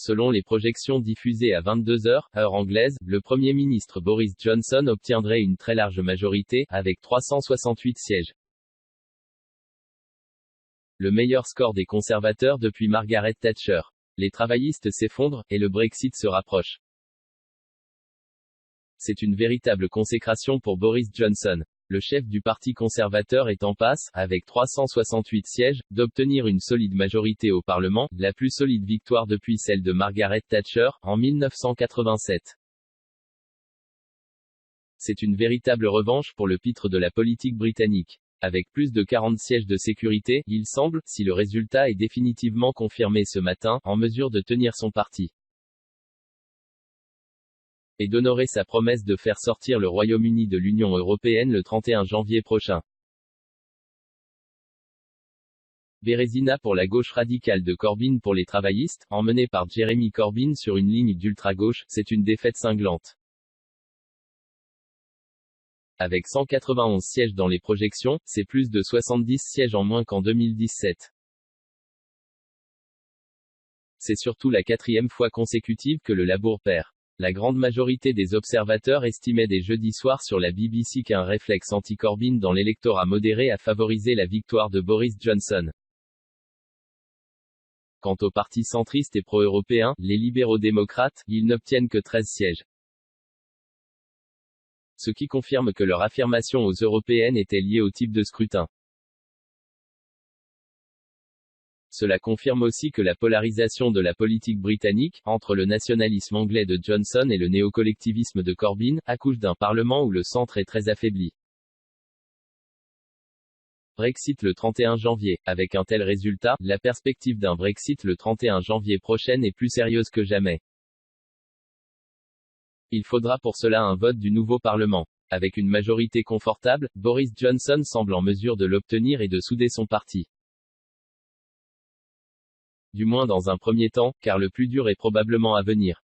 Selon les projections diffusées à 22 heures, heure anglaise, le Premier ministre Boris Johnson obtiendrait une très large majorité, avec 368 sièges. Le meilleur score des conservateurs depuis Margaret Thatcher. Les travaillistes s'effondrent, et le Brexit se rapproche. C'est une véritable consécration pour Boris Johnson. Le chef du Parti conservateur est en passe, avec 368 sièges, d'obtenir une solide majorité au Parlement, la plus solide victoire depuis celle de Margaret Thatcher, en 1987. C'est une véritable revanche pour le pitre de la politique britannique. Avec plus de 40 sièges de sécurité, il semble, si le résultat est définitivement confirmé ce matin, en mesure de tenir son parti et d'honorer sa promesse de faire sortir le Royaume-Uni de l'Union européenne le 31 janvier prochain. Bérésina pour la gauche radicale de Corbyn pour les travaillistes, emmené par Jeremy Corbyn sur une ligne d'ultra-gauche, c'est une défaite cinglante. Avec 191 sièges dans les projections, c'est plus de 70 sièges en moins qu'en 2017. C'est surtout la 4e fois consécutive que le Labour perd. La grande majorité des observateurs estimaient dès jeudi soir sur la BBC qu'un réflexe anti-Corbyn dans l'électorat modéré a favorisé la victoire de Boris Johnson. Quant aux partis centristes et pro-européens, les libéraux-démocrates, ils n'obtiennent que 13 sièges. Ce qui confirme que leur affirmation aux européennes était liée au type de scrutin. Cela confirme aussi que la polarisation de la politique britannique, entre le nationalisme anglais de Johnson et le néocollectivisme de Corbyn, accouche d'un Parlement où le centre est très affaibli. Brexit le 31 janvier. Avec un tel résultat, la perspective d'un Brexit le 31 janvier prochain est plus sérieuse que jamais. Il faudra pour cela un vote du nouveau Parlement. Avec une majorité confortable, Boris Johnson semble en mesure de l'obtenir et de souder son parti. Du moins dans un premier temps, car le plus dur est probablement à venir.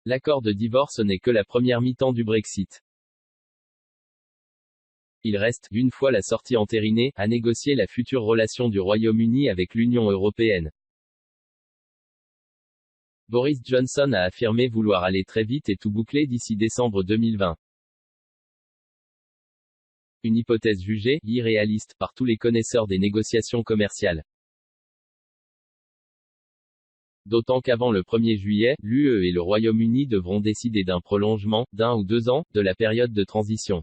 L'accord de divorce n'est que la première mi-temps du Brexit. Il reste, une fois la sortie entérinée, à négocier la future relation du Royaume-Uni avec l'Union européenne. Boris Johnson a affirmé vouloir aller très vite et tout boucler d'ici décembre 2020. Une hypothèse jugée irréaliste par tous les connaisseurs des négociations commerciales. D'autant qu'avant le 1er juillet, l'UE et le Royaume-Uni devront décider d'un prolongement, d'1 ou 2 ans, de la période de transition.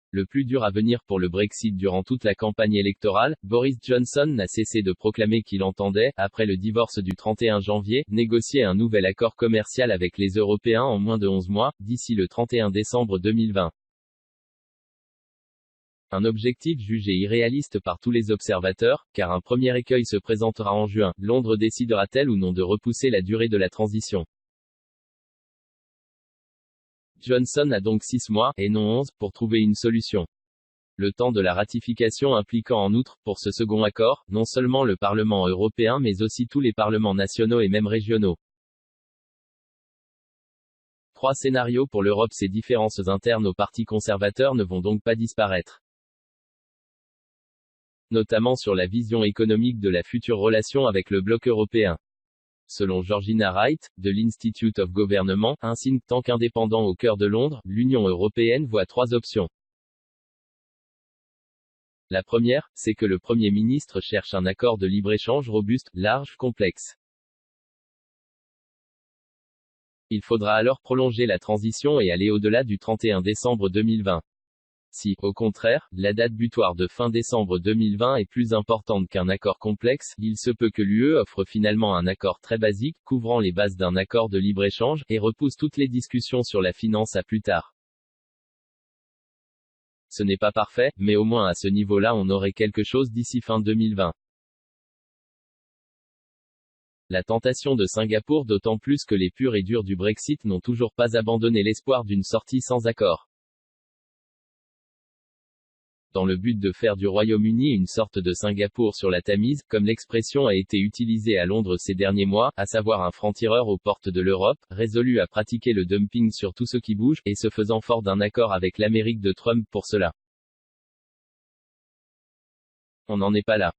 Le plus dur à venir pour le Brexit durant toute la campagne électorale, Boris Johnson n'a cessé de proclamer qu'il entendait, après le divorce du 31 janvier, négocier un nouvel accord commercial avec les Européens en moins de 11 mois, d'ici le 31 décembre 2020. Un objectif jugé irréaliste par tous les observateurs, car un premier écueil se présentera en juin. Londres décidera-t-elle ou non de repousser la durée de la transition? Johnson a donc 6 mois, et non 11, pour trouver une solution. Le temps de la ratification impliquant en outre, pour ce second accord, non seulement le Parlement européen mais aussi tous les parlements nationaux et même régionaux. 3 scénarios pour l'Europe. Ces différences internes au Parti conservateur ne vont donc pas disparaître. Notamment sur la vision économique de la future relation avec le bloc européen. Selon Georgina Wright, de l'Institute of Government, un think tank indépendant au cœur de Londres, l'Union européenne voit 3 options. La première, c'est que le Premier ministre cherche un accord de libre-échange robuste, large, complexe. Il faudra alors prolonger la transition et aller au-delà du 31 décembre 2020. Si, au contraire, la date butoir de fin décembre 2020 est plus importante qu'un accord complexe, il se peut que l'UE offre finalement un accord très basique, couvrant les bases d'un accord de libre-échange, et repousse toutes les discussions sur la finance à plus tard. Ce n'est pas parfait, mais au moins à ce niveau-là on aurait quelque chose d'ici fin 2020. La tentation de Singapour, d'autant plus que les purs et durs du Brexit n'ont toujours pas abandonné l'espoir d'une sortie sans accord. Dans le but de faire du Royaume-Uni une sorte de Singapour sur la Tamise, comme l'expression a été utilisée à Londres ces derniers mois, à savoir un franc-tireur aux portes de l'Europe, résolu à pratiquer le dumping sur tout ce qui bouge, et se faisant fort d'un accord avec l'Amérique de Trump pour cela. On n'en est pas là.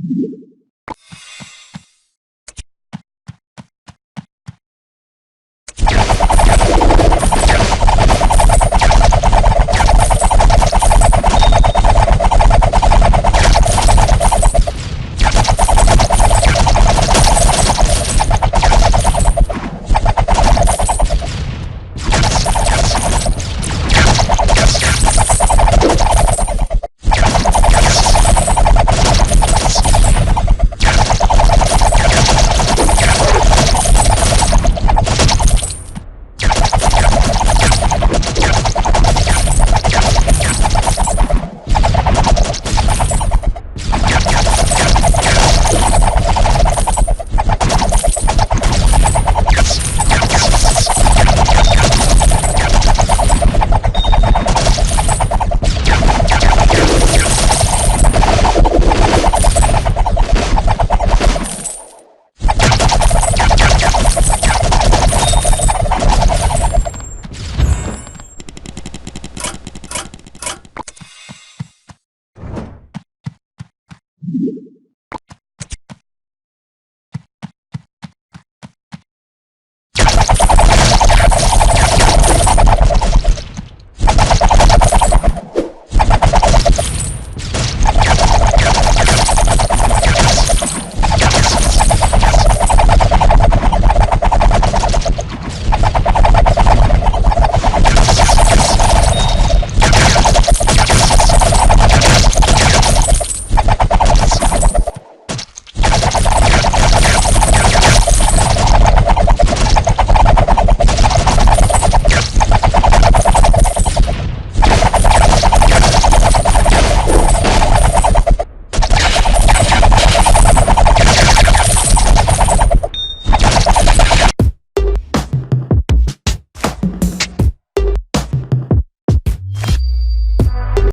you